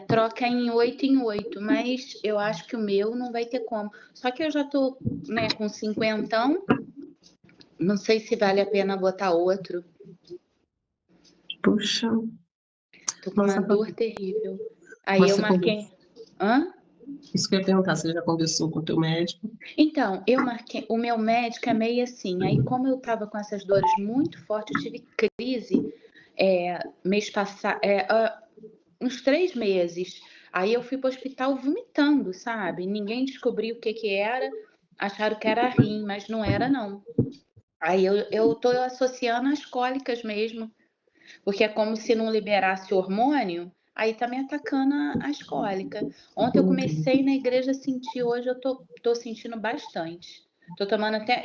troca em 8, mas eu acho que o meu não vai ter como. Só que eu já tô, né, com 50, não sei se vale a pena botar outro. Puxa, Tô com uma nossa, dor terrível. Aí mas eu você marquei. Hã? isso que eu ia perguntar, você já conversou com o teu médico? Então, eu marquei. O meu médico é meio assim. Aí, como eu tava com essas dores muito fortes, eu tive crise mês passado, uns 3 meses. Aí eu fui pro hospital vomitando, sabe? Ninguém descobriu o que que era. Acharam que era rim, mas não era, não. Aí eu tô associando as cólicas mesmo, porque é como se não liberasse o hormônio, aí tá me atacando as cólicas. Ontem eu comecei na igreja a sentir, hoje eu tô sentindo bastante. Tô tomando até,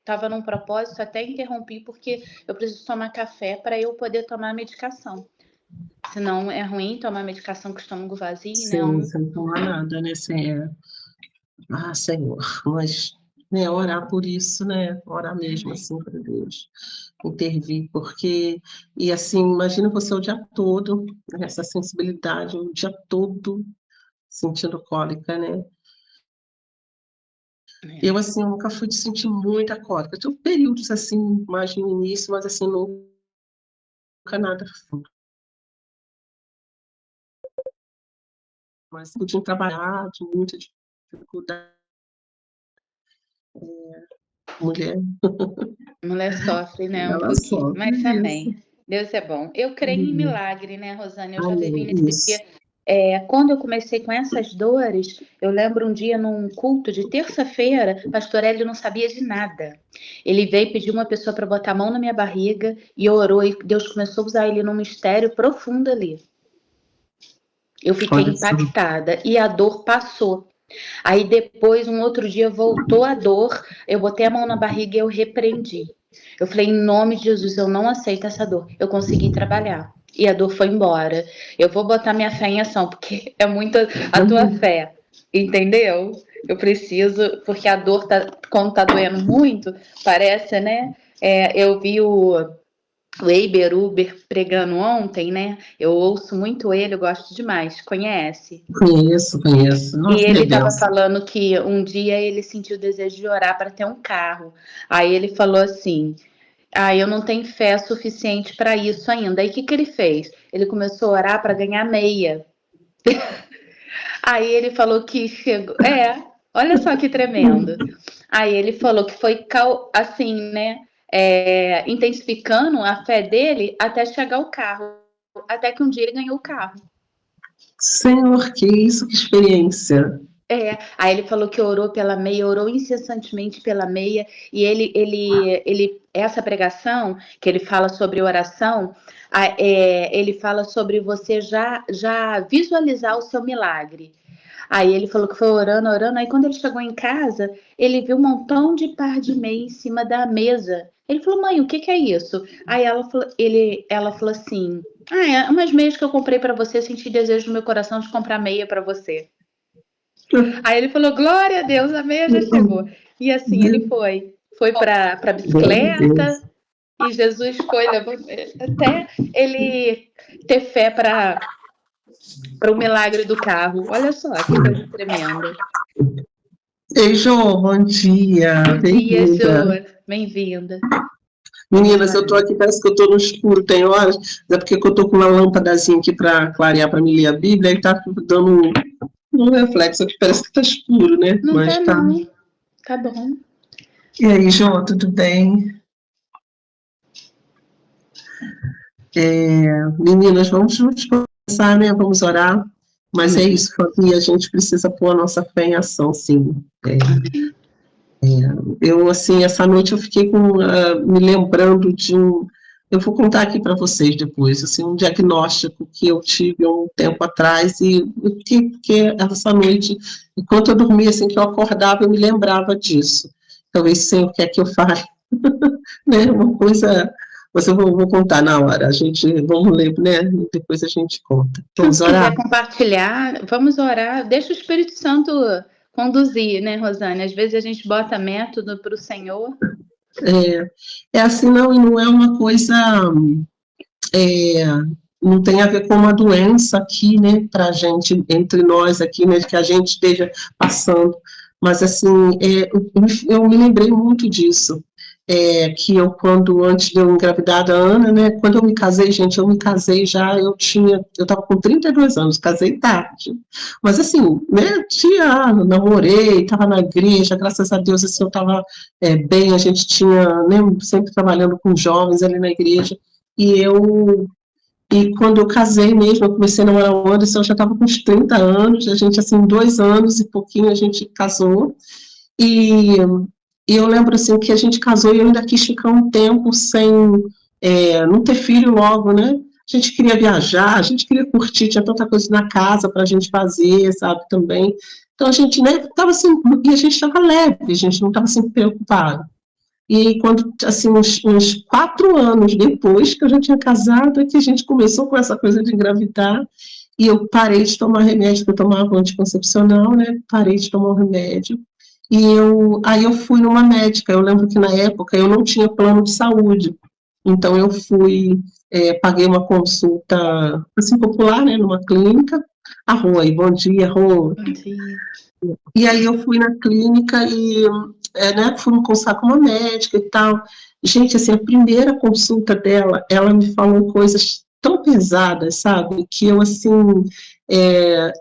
tava num propósito, até interrompi, porque eu preciso tomar café para eu poder tomar a medicação. Senão é ruim tomar medicação com o estômago vazio, né? Sim, você não toma nada, né? Senhor, mas né, orar por isso, né? Orar mesmo Amém. assim para Deus intervir, porque, e assim, imagina você o dia todo, né, essa sensibilidade, o dia todo sentindo cólica, né? Eu, assim, eu nunca fui de sentir muita cólica. Eu tive períodos, assim, mais no início, mas, assim, nunca nada fundo. Mas podia trabalhar, de muita dificuldade. Mulher, Mulher sofre, né, um ela pouquinho, sofre mas isso. amém. Deus é bom. Eu creio em milagre, né, Rosane? Eu já vivi Amém, nesse isso. dia. Quando eu comecei com essas dores, eu lembro um dia num culto de terça-feira, pastor Hélio não sabia de nada. Ele veio pedir uma pessoa para botar a mão na minha barriga e orou, e Deus começou a usar ele num mistério profundo ali. Eu fiquei Olha só. impactada e a dor passou. Aí depois, um outro dia, voltou a dor, eu botei a mão na barriga e eu repreendi. Eu falei, em nome de Jesus, eu não aceito essa dor. Eu consegui trabalhar. E a dor foi embora. Eu vou botar minha fé em ação, porque é muito a tua fé. Entendeu? Eu preciso, porque a dor, quando tá doendo muito, parece, né? Eu vi o Eiber Uber pregando ontem, né? Eu ouço muito ele, eu gosto demais. Conhece? Conheço, conheço. E Nossa, ele ele é estava benção. falando que um dia ele sentiu o desejo de orar para ter um carro. Aí ele falou assim: eu não tenho fé suficiente para isso ainda. Aí o que, que ele fez? Ele começou a orar para ganhar meia. Aí ele falou que chegou. Olha só que tremendo. Aí ele falou que foi assim, né? Intensificando a fé dele até chegar o carro. Até que um dia ele ganhou o carro. Senhor, que isso, que experiência. Aí ele falou que orou pela meia, orou incessantemente pela meia, e essa pregação que ele fala sobre oração, ele fala sobre você já visualizar o seu milagre. Aí ele falou que foi orando, orando, aí quando ele chegou em casa, ele viu um montão de par de meia em cima da mesa. Ele falou, mãe, o que que é isso? Aí ela falou assim, é umas meias que eu comprei para você, senti desejo no meu coração de comprar meia para você. Aí ele falou, glória a Deus, a meia já chegou. E assim ele foi para a Glória a bicicleta, Deus. e Jesus foi levando até ele ter fé para o milagre do carro. Olha só que coisa tremenda. Ei, Jô, bom dia, Bom dia, bem-vinda. Jo. Bem-vinda. Vamos Meninas, eu tô orar. aqui, parece que eu tô no escuro, tem horas, é porque eu tô com uma lâmpadazinha aqui para clarear, para me ler a Bíblia, e tá dando um reflexo aqui, parece que tá escuro, né? Não Mas tá, tá. não. Tá bom. E aí, Jô, tudo bem? Meninas, vamos começar, né? Vamos orar. Mas é Amém. isso, Fabi, a gente precisa pôr a nossa fé em ação, sim. Amém. Eu, assim, essa noite eu fiquei me lembrando de um. Eu vou contar aqui para vocês depois, assim, um diagnóstico que eu tive há um tempo atrás, e que essa noite, enquanto eu dormia, assim, que eu acordava, eu me lembrava disso. Talvez sem o que é que eu faço, né? Uma coisa. Mas eu vou contar na hora, vamos ler, né? Depois a gente conta. Então, Vamos se orar? quiser compartilhar, vamos orar. Deixa o Espírito Santo conduzir, né, Rosane? Às vezes a gente bota método para o Senhor. É assim, não, e não é uma coisa. É, não tem a ver com uma doença aqui, né, pra gente, entre nós aqui, né, que a gente esteja passando, mas, assim, eu me lembrei muito disso, que eu, antes de eu engravidar da Ana, né, quando eu me casei, gente, eu me casei já, eu estava com 32 anos, casei tarde, mas, assim, né, namorei, estava na igreja, graças a Deus, assim, eu estava bem, a gente tinha, né, sempre trabalhando com jovens ali na igreja, e quando eu casei mesmo, eu comecei a namorar o Anderson, eu já estava com uns 30 anos, a gente, assim, 2 anos e pouquinho a gente casou, e, e eu lembro, assim, que a gente casou e eu ainda quis ficar um tempo sem não ter filho logo, né? A gente queria viajar, a gente queria curtir, tinha tanta coisa na casa para a gente fazer, sabe, também. Então, a gente, né, estava assim, e a gente estava leve, a gente não estava assim preocupado. E aí, quando, assim, uns 4 anos depois que eu já tinha casado, é que a gente começou com essa coisa de engravidar, e eu parei de tomar remédio, porque eu tomava anticoncepcional, né, parei de tomar o remédio, e aí eu fui numa médica, eu lembro que na época eu não tinha plano de saúde, então eu fui, paguei uma consulta, assim, popular, né, numa clínica, a Rô, bom dia, Rô. Bom dia. E aí eu fui na clínica e, né, fui me consultar com uma médica e tal. Gente, assim, a primeira consulta dela, ela me falou coisas tão pesadas, sabe, que eu, assim, é,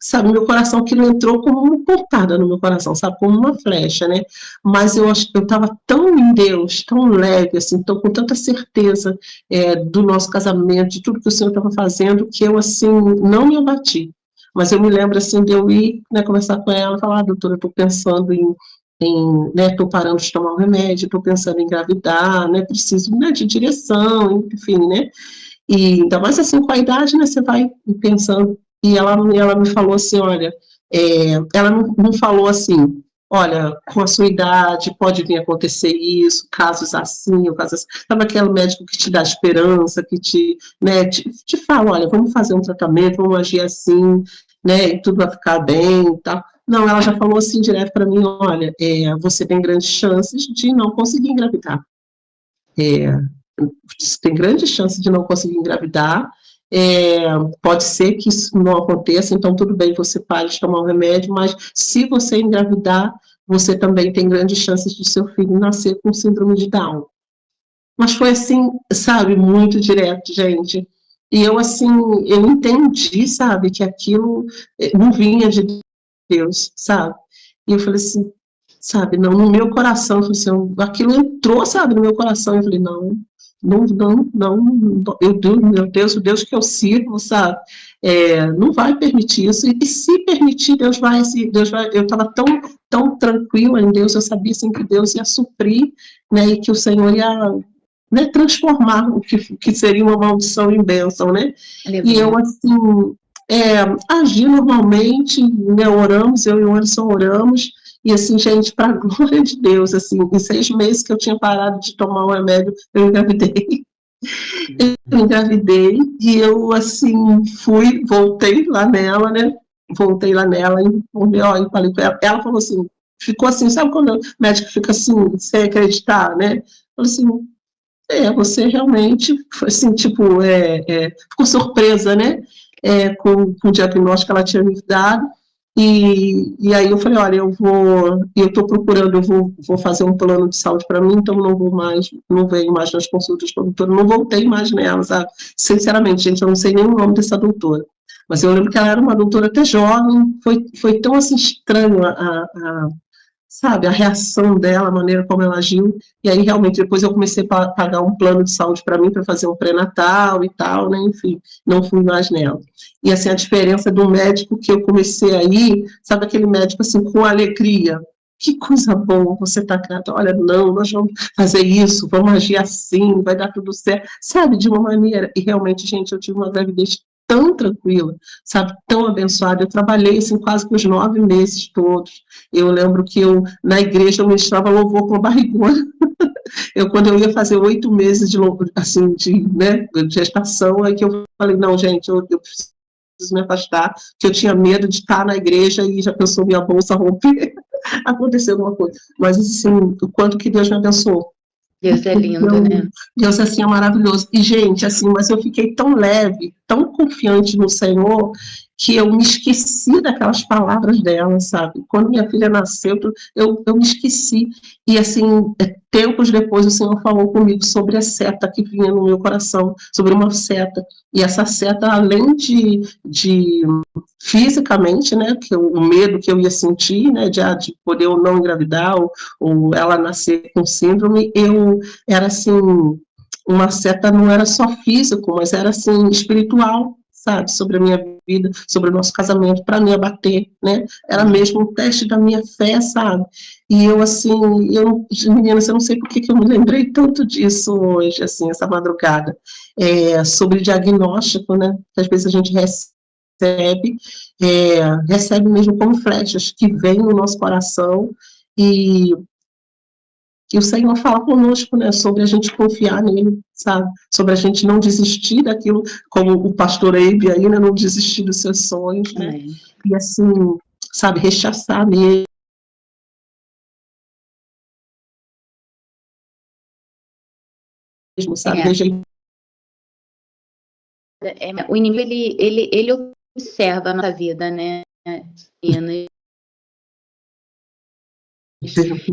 sabe, meu coração, aquilo entrou como uma pontada no meu coração, sabe, como uma flecha, né, mas eu acho que eu estava tão em Deus, tão leve, assim, com tanta certeza do nosso casamento, de tudo que o Senhor estava fazendo, que eu, assim, não me abati. Mas eu me lembro, assim, de eu ir, né, conversar com ela, falar, doutora, eu estou pensando né, estou parando de tomar o remédio, estou pensando em engravidar, né, preciso, né, de direção, enfim, né, e ainda mais, assim, com a idade, né, você vai pensando, e ela me falou assim, olha, ela não falou assim, olha, com a sua idade pode vir acontecer isso, casos assim, ou casos assim, sabe aquele médico que te dá esperança, que né, te fala, olha, vamos fazer um tratamento, vamos agir assim, né, e tudo vai ficar bem e tal. Não, ela já falou assim direto para mim, olha, você tem grandes chances de não conseguir engravidar. Você tem grandes chances de não conseguir engravidar, pode ser que isso não aconteça, então tudo bem, você pare de tomar o remédio, mas se você engravidar, você também tem grandes chances de seu filho nascer com síndrome de Down. Mas foi assim, sabe, muito direto, gente. E eu, assim, eu entendi, sabe, que aquilo não vinha de Deus, sabe? E eu falei assim, sabe, não, no meu coração, eu falei assim, aquilo entrou, sabe, no meu coração, eu falei, não, meu Deus, o Deus que eu sirvo, sabe, não vai permitir isso, e se permitir, Deus vai, eu estava tão tranquila em Deus, eu sabia, assim, que Deus ia suprir, né, e que o Senhor ia, né, transformar o que seria uma maldição em bênção, né, e eu, assim, agi normalmente, né, oramos, eu e o Anderson oramos, e assim, gente, para a glória de Deus, assim, em 6 meses que eu tinha parado de tomar o remédio, eu engravidei. Eu engravidei, e eu, assim, voltei lá nela, né, e falei com ela, ela falou assim, ficou assim, sabe quando o médico fica assim, sem acreditar, né, falou assim, você realmente, assim, tipo, ficou surpresa, né, com o diagnóstico que ela tinha me dado, e aí eu falei, olha, eu estou procurando, eu vou fazer um plano de saúde para mim, então não venho mais nas consultas com a doutora, não voltei mais nela, sabe? Sinceramente, gente, eu não sei nem o nome dessa doutora, mas eu lembro que ela era uma doutora até jovem, foi tão, assim, estranho sabe, a reação dela, a maneira como ela agiu, e aí realmente depois eu comecei a pagar um plano de saúde para mim, para fazer um pré-natal e tal, né, enfim, não fui mais nela. E assim, a diferença do médico que eu comecei aí, sabe aquele médico assim, com alegria, que coisa boa, você está grávida, olha, não, nós vamos fazer isso, vamos agir assim, vai dar tudo certo, sabe, de uma maneira, e realmente, gente, eu tive uma gravidez tão tranquila, sabe, tão abençoada, eu trabalhei, assim, quase que os 9 meses todos, eu lembro que na igreja, eu ministrava louvor com a barrigona, quando eu ia fazer 8 meses de louvor, assim, né, de gestação, aí que eu falei, não, gente, eu preciso me afastar, que eu tinha medo de estar na igreja e já pensou minha bolsa romper, aconteceu alguma coisa, mas assim, o quanto que Deus me abençoou, Deus é lindo, né? Deus, assim, é maravilhoso. E, gente, assim, mas eu fiquei tão leve, tão confiante no Senhor, que eu me esqueci daquelas palavras dela, sabe? Quando minha filha nasceu, eu me esqueci. E, assim, tempos depois, o Senhor falou comigo sobre a seta que vinha no meu coração, sobre uma seta. E essa seta, além de fisicamente, né, que o medo que eu ia sentir, né, de poder ou não engravidar, ou ela nascer com síndrome, era assim, uma seta não era só físico, mas era assim, espiritual, sabe, sobre a minha vida, sobre o nosso casamento, para me abater, né, era mesmo um teste da minha fé, sabe, e eu assim, meninas, eu não sei por que eu me lembrei tanto disso hoje, assim, essa madrugada, sobre diagnóstico, né, que às vezes a gente recebe mesmo como flechas que vêm no nosso coração e o Senhor fala conosco, né, sobre a gente confiar nele, sabe, sobre a gente não desistir daquilo, como o pastor Eibe aí, né, não desistir dos seus sonhos, né, e assim, sabe, rechaçar mesmo, sabe, rejeitar. O inimigo, ele observa a nossa vida, né, e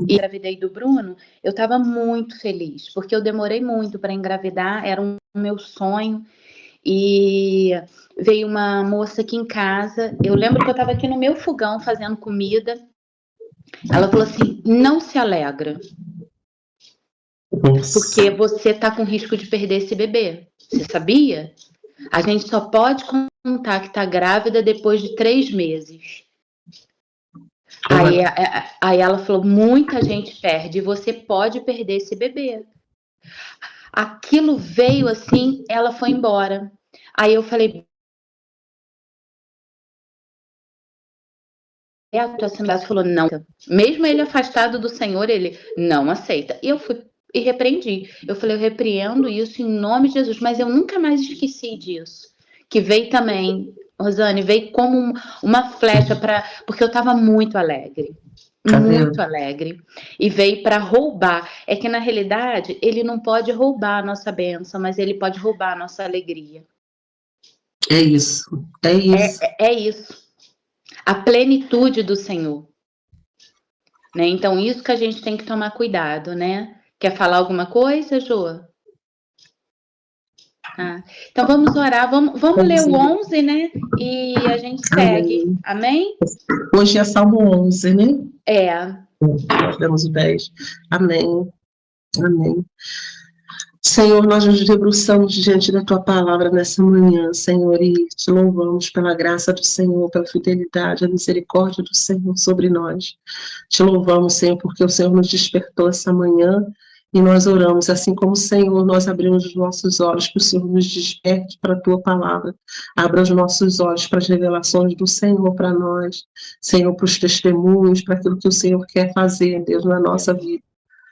engravidei do Bruno, eu estava muito feliz, porque eu demorei muito para engravidar, era um meu sonho, e veio uma moça aqui em casa, eu lembro que eu estava aqui no meu fogão fazendo comida, ela falou assim, não se alegra, porque você está com risco de perder esse bebê, você sabia? A gente só pode contar que está grávida depois de 3 meses. Aí ela falou, muita gente perde, você pode perder esse bebê. Aquilo veio assim, ela foi embora. Aí eu falei, ela falou, não. Mesmo ele afastado do Senhor, ele não aceita. E eu fui e repreendi. Eu falei, eu repreendo isso em nome de Jesus, mas eu nunca mais esqueci disso. Que veio também, Rosane, veio como uma flecha, porque eu estava muito alegre. Muito alegre. E veio para roubar. É que, na realidade, ele não pode roubar a nossa bênção, mas ele pode roubar a nossa alegria. É isso. É isso. É isso. A plenitude do Senhor. Né? Então, isso que a gente tem que tomar cuidado, né? Quer falar alguma coisa, Jô? Ah, então, vamos orar. Vamos ler o 11, né? E a gente segue. Amém? Hoje é Salmo 11, né? Nós lemos o 10. Amém. Amém. Senhor, nós nos debruçamos diante da Tua palavra nessa manhã, Senhor, e te louvamos pela graça do Senhor, pela fidelidade, a misericórdia do Senhor sobre nós. Te louvamos, Senhor, porque o Senhor nos despertou essa manhã e nós oramos, assim como o Senhor, nós abrimos os nossos olhos, que o Senhor nos desperte para a Tua palavra, abra os nossos olhos para as revelações do Senhor para nós, Senhor, para os testemunhos, para aquilo que o Senhor quer fazer, Deus, na nossa vida.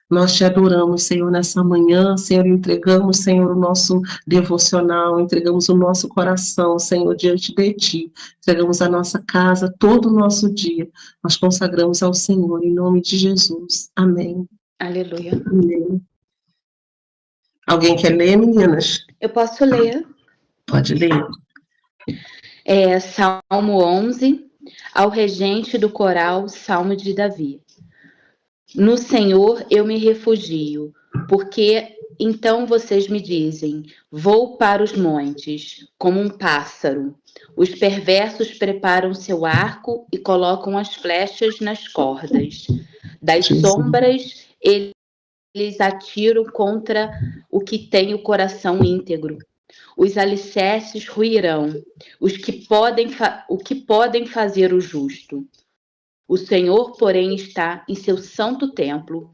Nós te adoramos, Senhor, nessa manhã, Senhor, entregamos, Senhor, o nosso devocional, entregamos o nosso coração, Senhor, diante de Ti, entregamos a nossa casa, todo o nosso dia, nós consagramos ao Senhor, em nome de Jesus. Amém. Aleluia. Amém. Alguém quer ler, meninas? Eu posso ler. Pode ler. Salmo 11, ao regente do coral, Salmo de Davi. No Senhor eu me refugio, porque então vocês me dizem, vou para os montes, como um pássaro. Os perversos preparam seu arco e colocam as flechas nas cordas. Das sombras eles atiram contra o que tem o coração íntegro. Os alicerces ruirão, o que podem fazer o justo. O Senhor, porém, está em seu santo templo.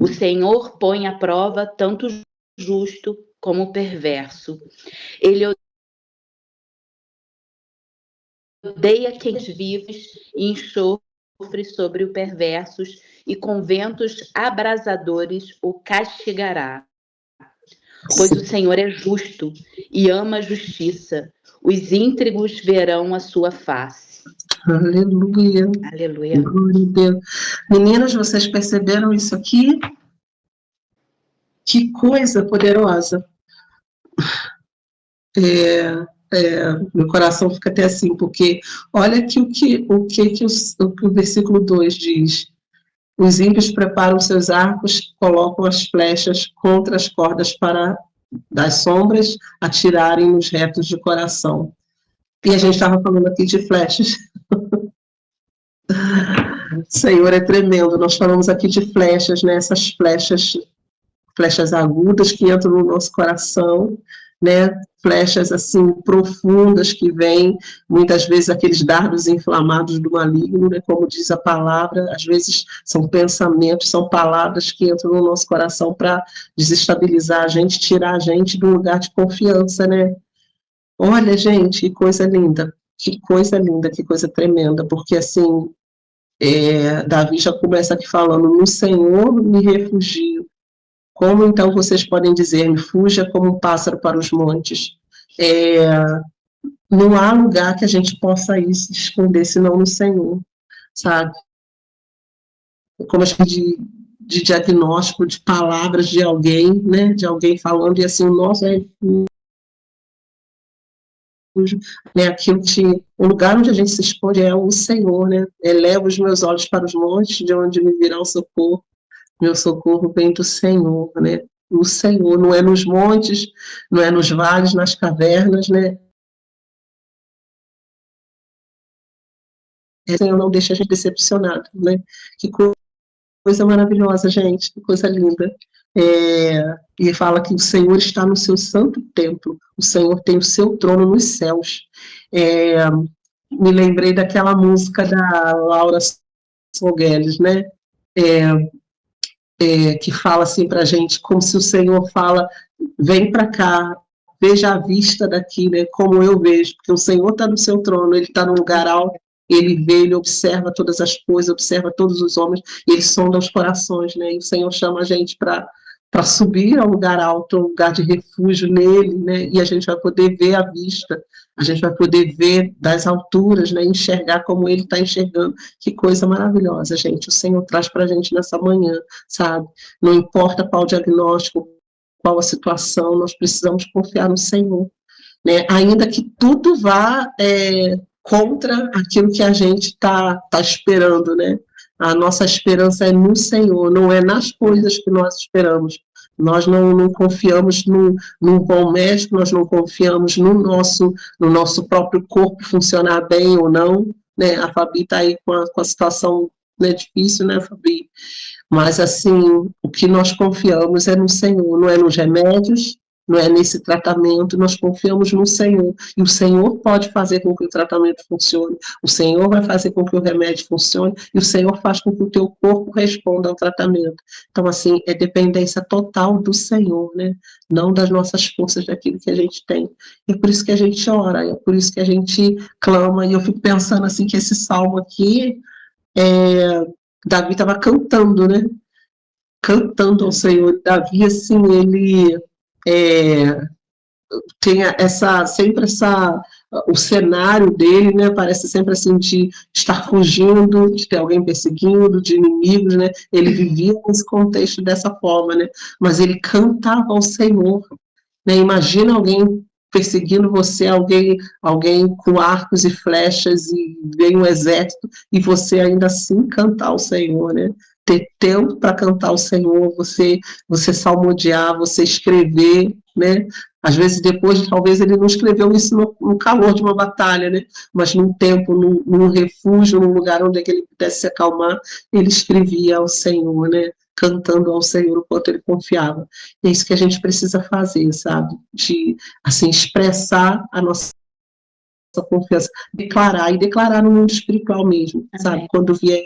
O Senhor põe à prova tanto o justo como o perverso. Ele odeia quem vive e enxofre sobre os perversos, e com ventos abrasadores o castigará. pois o Senhor é justo e ama a justiça. Os íntegros verão a sua face. Aleluia. Aleluia. Glória a Deus. Meninas, vocês perceberam isso aqui? Que coisa poderosa. Meu coração fica até assim, porque olha aqui o que o versículo 2 diz. Os ímpios preparam seus arcos, colocam as flechas contra as cordas para das sombras atirarem nos retos de coração. E a gente estava falando aqui de flechas. Senhor, é tremendo. Nós falamos aqui de flechas, né? Essas flechas agudas que entram no nosso coração, né? Flechas assim profundas que vêm, muitas vezes aqueles dardos inflamados do maligno, né? Como diz a palavra, às vezes são pensamentos, são palavras que entram no nosso coração para desestabilizar a gente, tirar a gente do lugar de confiança, né? Olha, gente, que coisa linda, que coisa linda, que coisa tremenda, porque assim, Davi já começa aqui falando, no Senhor me refugio. Como então vocês podem dizer-me, fuja como um pássaro para os montes? Não há lugar que a gente possa ir se esconder senão no Senhor, sabe? Como a gente de diagnóstico, de palavras de alguém, né? De alguém falando, e assim, o nosso né, aquilo que o lugar onde a gente se esconde é o Senhor, né? Elevo os meus olhos para os montes, de onde me virá o socorro. Meu socorro vem do Senhor, né? O Senhor, não é nos montes, não é nos vales, nas cavernas, né? O Senhor não deixa a gente decepcionado, né? Que coisa maravilhosa, gente, que coisa linda. E fala que o Senhor está no seu santo templo, o Senhor tem o seu trono nos céus. Me lembrei daquela música da Laura Fogueles, né? Que fala assim para a gente, como se o Senhor fala, vem para cá, veja a vista daqui, né? Como eu vejo, porque o Senhor está no seu trono, ele está no lugar alto, ele vê, ele observa todas as coisas, observa todos os homens, e ele sonda os corações, né? E o Senhor chama a gente para subir ao lugar alto, ao lugar de refúgio nele, né? E a gente vai poder ver a vista, a gente vai poder ver das alturas, né? Enxergar como ele está enxergando. Que coisa maravilhosa, gente. O Senhor traz para a gente nessa manhã, sabe? Não importa qual o diagnóstico, qual a situação, nós precisamos confiar no Senhor, né? Ainda que tudo vá contra aquilo que a gente está esperando, né? A nossa esperança é no Senhor, não é nas coisas que nós esperamos. Nós não confiamos num bom médico, nós não confiamos no nosso próprio corpo funcionar bem ou não, né? A Fabi está aí com a situação, né, difícil, né, Fabi? Mas, assim, o que nós confiamos é no Senhor, não é nos remédios, não é nesse tratamento, nós confiamos no Senhor. E o Senhor pode fazer com que o tratamento funcione, o Senhor vai fazer com que o remédio funcione, e o Senhor faz com que o teu corpo responda ao tratamento. Então, assim, é dependência total do Senhor, né? Não das nossas forças, daquilo que a gente tem. É por isso que a gente ora, é por isso que a gente clama, e eu fico pensando, assim, que esse salmo aqui, Davi estava cantando, né? Cantando ao Senhor. Davi, assim, ele tem o cenário dele, né, parece sempre assim de estar fugindo, de ter alguém perseguindo, de inimigos, né, ele vivia nesse contexto dessa forma, né, mas ele cantava ao Senhor, né, imagina alguém perseguindo você, alguém com arcos e flechas e vem um exército e você ainda assim cantar ao Senhor, né, ter tempo para cantar ao Senhor, você salmodiar, você escrever, né? Às vezes depois, talvez ele não escreveu isso no calor de uma batalha, né? Mas num tempo, num refúgio, num lugar onde ele pudesse se acalmar, ele escrevia ao Senhor, né? Cantando ao Senhor o quanto ele confiava. E é isso que a gente precisa fazer, sabe? De, assim, expressar a nossa confiança, declarar no mundo espiritual mesmo, sabe? Quando vier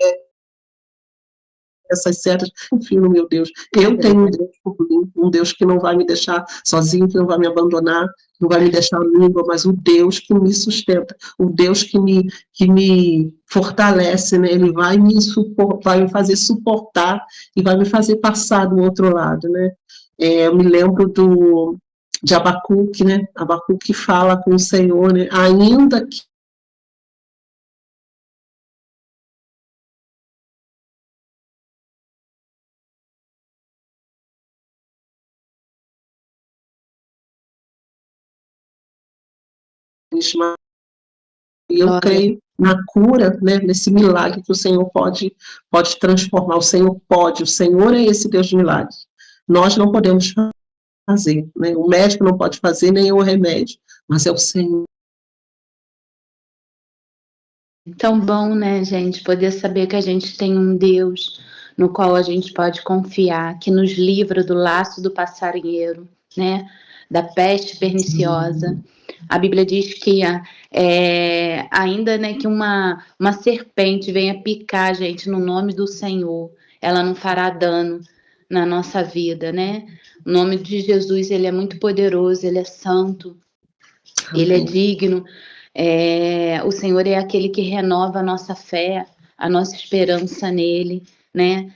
essas setas, confio no meu Deus. Eu tenho um Deus por mim, um Deus que não vai me deixar sozinho, que não vai me abandonar, não vai me deixar língua, mas o Deus que me sustenta, o Deus que me fortalece, né? Ele vai me fazer suportar e vai me fazer passar do outro lado, né? Eu me lembro de Abacuque, né? Abacuque fala com o Senhor, né? Ainda que e eu Glória. creio na cura, né, nesse milagre que o Senhor pode transformar. O Senhor é esse Deus de milagres. Nós não podemos fazer, né? O médico não pode fazer, nem o remédio, mas é o Senhor. Tão bom, né, gente, poder saber que a gente tem um Deus no qual a gente pode confiar, que nos livra do laço do passarinheiro, né, da peste perniciosa. A Bíblia diz que ainda, né, que uma serpente venha picar a gente no nome do Senhor, ela não fará dano na nossa vida, né? O nome de Jesus, ele é muito poderoso, ele é santo, ele é digno. O Senhor é aquele que renova a nossa fé, a nossa esperança nele, né?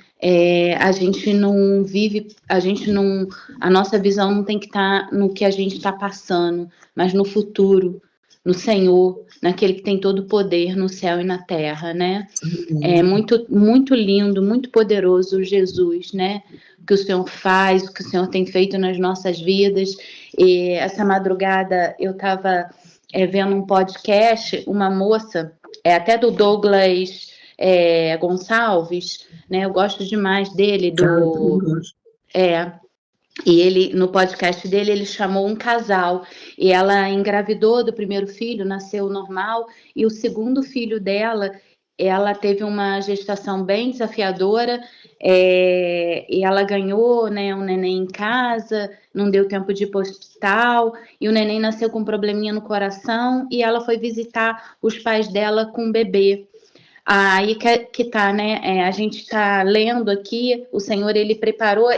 A gente não vive, a nossa visão não tem que estar no que a gente está passando, mas no futuro, no Senhor, naquele que tem todo o poder no céu e na terra, né? É muito, muito lindo, muito poderoso Jesus, né? O que o Senhor faz, o que o Senhor tem feito nas nossas vidas. E essa madrugada eu estava vendo um podcast, uma moça, até do Douglas Gonçalves, né? Eu gosto demais dele, e ele, no podcast dele, ele chamou um casal, e ela engravidou do primeiro filho, nasceu normal, e o segundo filho dela, ela teve uma gestação bem desafiadora, e ela ganhou, né, um neném em casa, não deu tempo de ir para o hospital, e o neném nasceu com um probleminha no coração, e ela foi visitar os pais dela com um bebê. Aí que tá, né, a gente está lendo aqui, o Senhor, ele preparou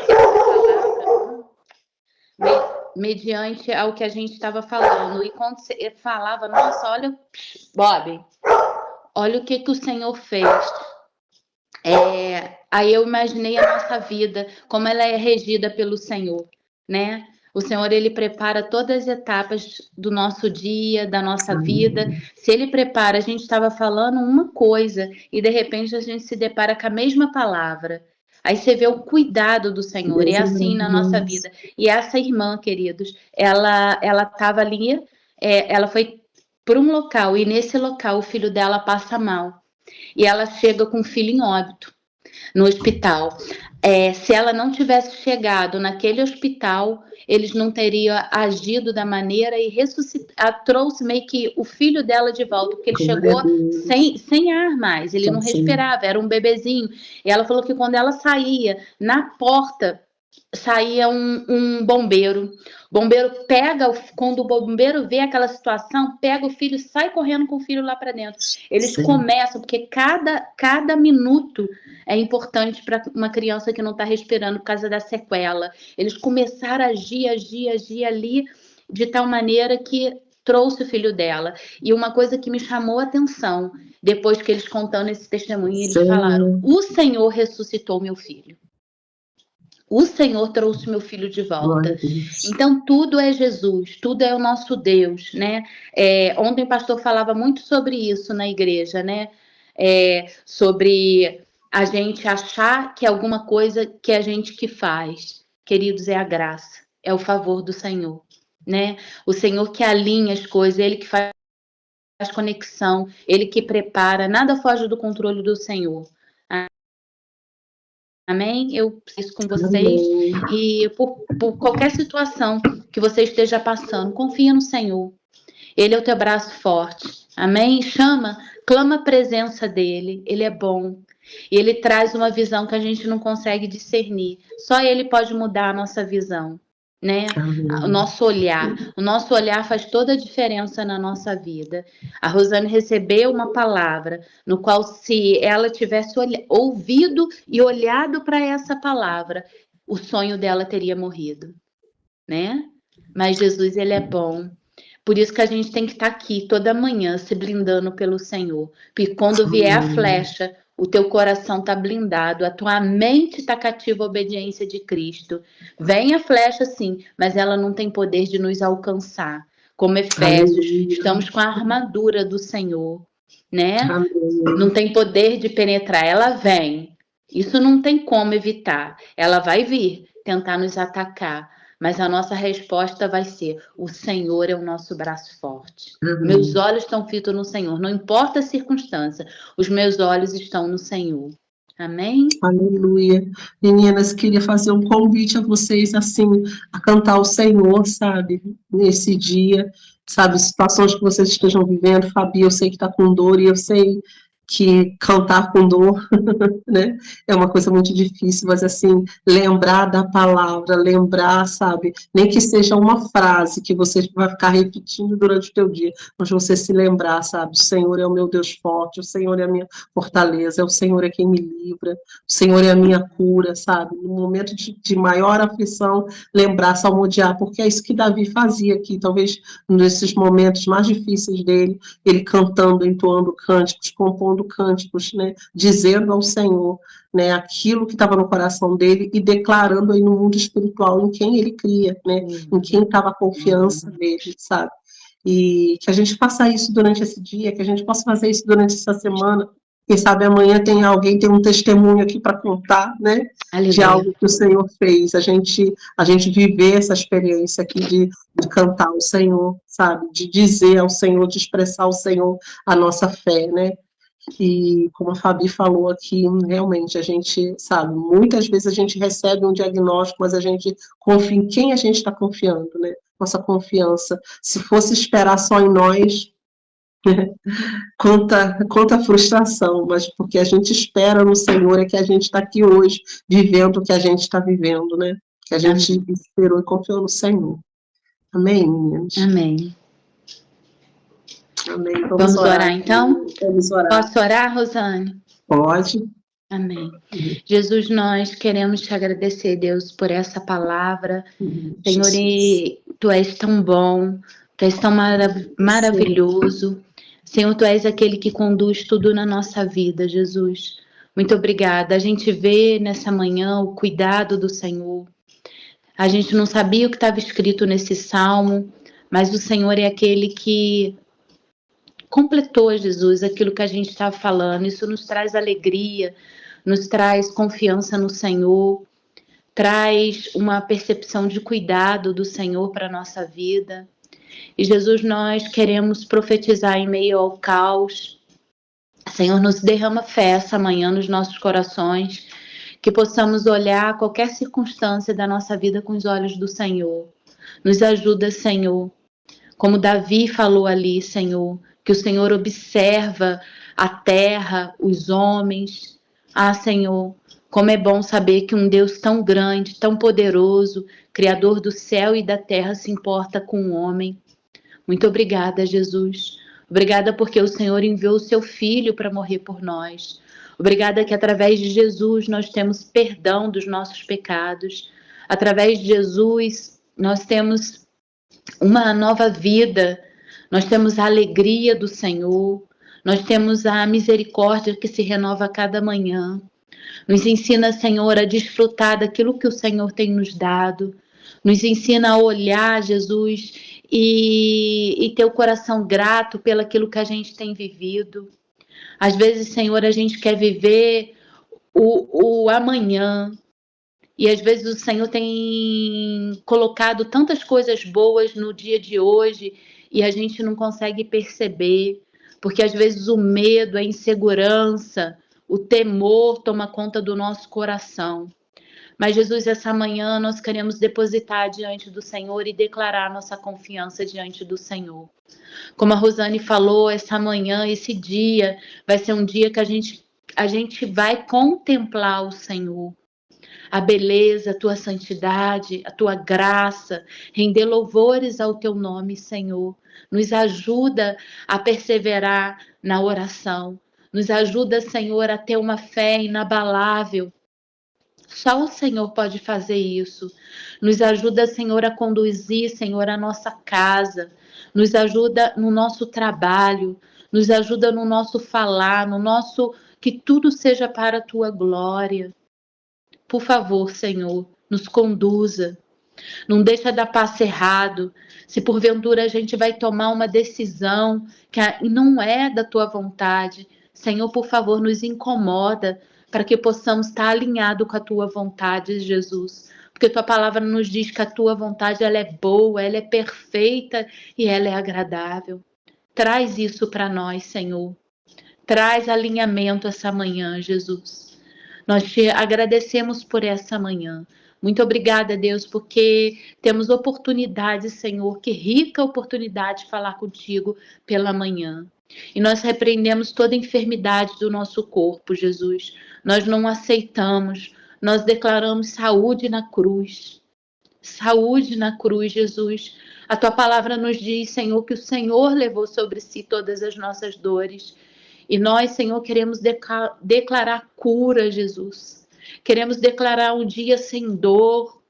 mediante ao que a gente estava falando. E quando você falava, nossa, olha, Bob, olha o que o Senhor fez. Aí eu imaginei a nossa vida, como ela é regida pelo Senhor, né? O Senhor, ele prepara todas as etapas do nosso dia, da nossa vida. Se ele prepara, a gente estava falando uma coisa e de repente a gente se depara com a mesma palavra. Aí você vê o cuidado do Senhor, é assim na nossa vida. E essa irmã, queridos, ela estava ali, ela foi para um local e nesse local o filho dela passa mal. E ela chega com o filho em óbito no hospital. Se ela não tivesse chegado naquele hospital, eles não teriam agido da maneira e trouxe meio que o filho dela de volta, porque ele chegou sem ar mais, ele não respirava, era um bebezinho. E ela falou que quando ela saía, na porta, saía um bombeiro. O bombeiro quando o bombeiro vê aquela situação, pega o filho e sai correndo com o filho lá para dentro. Eles começam, porque cada minuto é importante para uma criança que não está respirando por causa da sequela. Eles começaram a agir ali de tal maneira que trouxe o filho dela. E uma coisa que me chamou a atenção, depois que eles contando esse testemunho, eles falaram: o Senhor ressuscitou meu filho. O Senhor trouxe meu filho de volta. Então, tudo é Jesus, tudo é o nosso Deus, né? Ontem o pastor falava muito sobre isso na igreja, né? Sobre a gente achar que é alguma coisa que a gente que faz. Queridos, é a graça, é o favor do Senhor, né? O Senhor que alinha as coisas, Ele que faz conexão, Ele que prepara, nada foge do controle do Senhor. Amém? Eu preciso com vocês. E por qualquer situação que você esteja passando, confia no Senhor. Ele é o teu braço forte. Amém? Clama a presença dele. Ele é bom. E ele traz uma visão que a gente não consegue discernir. Só ele pode mudar a nossa visão, né? O nosso olhar faz toda a diferença na nossa vida. A Rosane recebeu uma palavra no qual, se ela tivesse ouvido e olhado para essa palavra, o sonho dela teria morrido, né? Mas Jesus, ele é bom. Por isso que a gente tem que estar aqui toda manhã se blindando pelo Senhor. Porque quando vier a flecha, o teu coração está blindado, a tua mente está cativa à obediência de Cristo. Vem a flecha, sim, mas ela não tem poder de nos alcançar. Como Efésios, Aleluia. estamos com a armadura do Senhor, né? Aleluia. Não tem poder de penetrar, ela vem. Isso não tem como evitar. Ela vai vir tentar nos atacar, mas a nossa resposta vai ser: o Senhor é o nosso braço forte. Meus olhos estão fitos no Senhor, não importa a circunstância, os meus olhos estão no Senhor. Amém? Aleluia. Meninas, queria fazer um convite a vocês, assim, a cantar o Senhor, sabe, nesse dia, sabe, situações que vocês estejam vivendo. Fabi, eu sei que está com dor e eu sei que cantar com dor, né, é uma coisa muito difícil, mas assim, lembrar da palavra, lembrar, sabe, nem que seja uma frase que você vai ficar repetindo durante o teu dia, mas você se lembrar, sabe, o Senhor é o meu Deus forte, o Senhor é a minha fortaleza, o Senhor é quem me livra, o Senhor é a minha cura, sabe, no momento de maior aflição, lembrar, salmodiar, porque é isso que Davi fazia aqui, talvez nesses momentos mais difíceis dele, ele cantando, entoando cânticos, compondo cânticos, né, dizendo ao Senhor, né, aquilo que estava no coração dele e declarando aí no mundo espiritual em quem ele cria, né, em quem estava a confiança dele, sabe? E que a gente faça isso durante esse dia, que a gente possa fazer isso durante essa semana. Quem sabe amanhã tem alguém, tem um testemunho aqui para contar, né, de algo que o Senhor fez. A gente viver essa experiência aqui de cantar ao Senhor, sabe? De dizer ao Senhor, de expressar ao Senhor a nossa fé, né? E como a Fabi falou aqui, realmente a gente, sabe, muitas vezes a gente recebe um diagnóstico, mas a gente confia em quem a gente está confiando, né? Nossa confiança. Se fosse esperar só em nós, quanta frustração, mas porque a gente espera no Senhor é que a gente está aqui hoje, vivendo o que a gente está vivendo, né? Que a gente esperou e confiou no Senhor. Amém, meninas? Amém. Amém. Vamos orar, então? Vamos orar. Posso orar, Rosane? Pode. Amém. Jesus, nós queremos te agradecer, Deus, por essa palavra. Senhor, e tu és tão bom, tu és tão maravilhoso. Senhor, tu és aquele que conduz tudo na nossa vida, Jesus. Muito obrigada. A gente vê nessa manhã o cuidado do Senhor. A gente não sabia o que estava escrito nesse salmo, mas o Senhor é aquele que completou, Jesus, aquilo que a gente estava falando. Isso nos traz alegria, nos traz confiança no Senhor, traz uma percepção de cuidado do Senhor para a nossa vida. E Jesus, nós queremos profetizar em meio ao caos. Senhor, nos derrama fé essa manhã nos nossos corações, que possamos olhar qualquer circunstância da nossa vida com os olhos do Senhor. Nos ajuda, Senhor. Como Davi falou ali, Senhor, que o Senhor observa a terra, os homens. Ah, Senhor, como é bom saber que um Deus tão grande, tão poderoso, Criador do céu e da terra, se importa com o homem. Muito obrigada, Jesus. Obrigada porque o Senhor enviou o seu Filho para morrer por nós. Obrigada que através de Jesus nós temos perdão dos nossos pecados. Através de Jesus nós temos uma nova vida. Nós temos a alegria do Senhor. Nós temos a misericórdia que se renova a cada manhã. Nos ensina, Senhor, a desfrutar daquilo que o Senhor tem nos dado. Nos ensina a olhar, Jesus, e ter o coração grato pelaquilo que a gente tem vivido. Às vezes, Senhor, a gente quer viver o amanhã. E às vezes o Senhor tem colocado tantas coisas boas no dia de hoje e a gente não consegue perceber, porque às vezes o medo, a insegurança, o temor toma conta do nosso coração. Mas Jesus, essa manhã nós queremos depositar diante do Senhor e declarar nossa confiança diante do Senhor. Como a Rosane falou, essa manhã, esse dia, vai ser um dia que a gente vai contemplar o Senhor. A beleza, a tua santidade, a tua graça, render louvores ao teu nome, Senhor. Nos ajuda a perseverar na oração. Nos ajuda, Senhor, a ter uma fé inabalável. Só o Senhor pode fazer isso. Nos ajuda, Senhor, a conduzir, Senhor, a nossa casa. Nos ajuda no nosso trabalho. Nos ajuda no nosso falar, no nosso que tudo seja para a tua glória. Por favor, Senhor, nos conduza. Não deixa dar passo errado. Se porventura a gente vai tomar uma decisão que não é da tua vontade, Senhor, por favor, nos incomoda para que possamos estar alinhados com a tua vontade, Jesus. Porque tua palavra nos diz que a tua vontade ela é boa, ela é perfeita e ela é agradável. Traz isso para nós, Senhor. Traz alinhamento essa manhã, Jesus. Nós te agradecemos por essa manhã. Muito obrigada, Deus, porque temos oportunidade, Senhor, que rica oportunidade de falar contigo pela manhã. E nós repreendemos toda enfermidade do nosso corpo, Jesus. Nós não aceitamos, nós declaramos saúde na cruz. Saúde na cruz, Jesus. A tua palavra nos diz, Senhor, que o Senhor levou sobre si todas as nossas dores. E nós, Senhor, queremos declarar cura, Jesus. Queremos declarar um dia sem dor,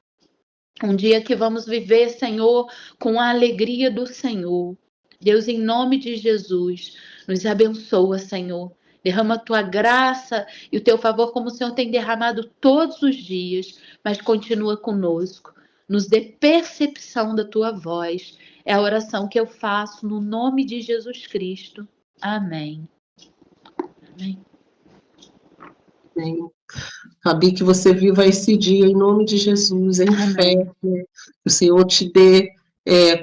um dia que vamos viver, Senhor, com a alegria do Senhor. Deus, em nome de Jesus, nos abençoa, Senhor. Derrama a tua graça e o teu favor como o Senhor tem derramado todos os dias, mas continua conosco. Nos dê percepção da tua voz. É a oração que eu faço no nome de Jesus Cristo. Amém. Amém. Amém. Fabi, que você viva esse dia em nome de Jesus, em fé, né? Que o Senhor te dê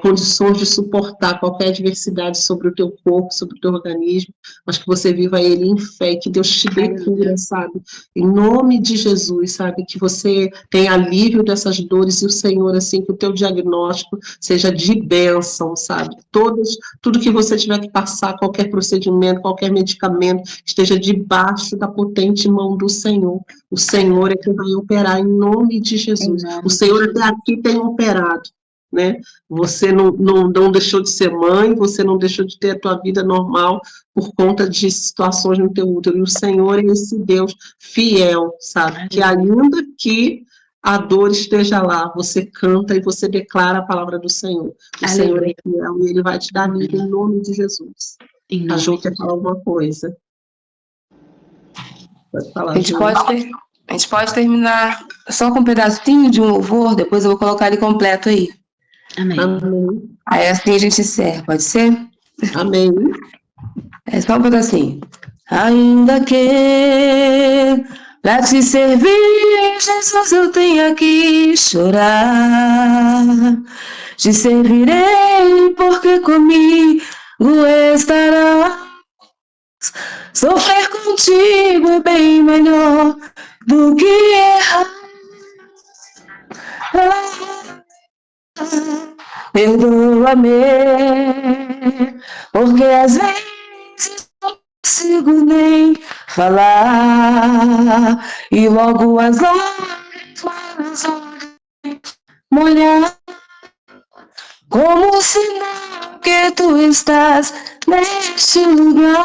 condições de suportar qualquer adversidade sobre o teu corpo, sobre o teu organismo, mas que você viva ele em fé, que Deus te dê cura, sabe? Em nome de Jesus, sabe? Que você tenha alívio dessas dores e o Senhor, assim, que o teu diagnóstico seja de bênção, sabe? Tudo que você tiver que passar, qualquer procedimento, qualquer medicamento, esteja debaixo da potente mão do Senhor. O Senhor é que vai operar em nome de Jesus. O Senhor até aqui tem operado, né? Você não deixou de ser mãe, você não deixou de ter a tua vida normal por conta de situações no teu útero. E o Senhor é esse Deus fiel, sabe? Que ainda que a dor esteja lá, você canta e você declara a palavra do Senhor. O Senhor é fiel e Ele vai te dar vida em nome de Jesus. A Ju quer falar alguma coisa? Pode falar, a gente pode terminar só com um pedacinho de um louvor, depois eu vou colocar ele completo aí. Amém. Amém. Aí assim a gente encerra, pode ser? Amém. É só um pedacinho. Ainda que pra te servir, Jesus, eu tenha que chorar. Te servirei porque comigo estarás. Sofrer contigo é bem melhor do que errar. Perdoa-me, porque às vezes não consigo nem falar, e logo as lágrimas molhar, como sinal que tu estás neste lugar.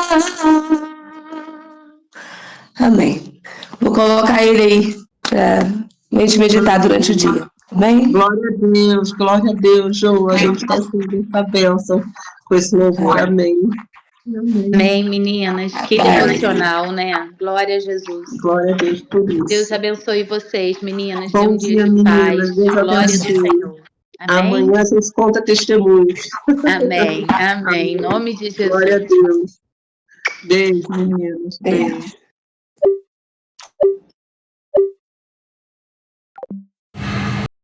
Amém. Vou colocar ele aí para a gente meditar durante o dia. Amém? Glória a Deus, João. A gente está sendo essa bênção com esse louvor. Amém. Amém, meninas. Que devocional, né? Glória a Jesus. Glória a Deus por isso. Deus abençoe vocês, meninas. Bom Tenham um dia de paz, de glória do Senhor. Amém? Amanhã vocês contam testemunhos. Amém, amém. Em nome de Jesus. Glória a Deus. Beijo, meninas. Beijo.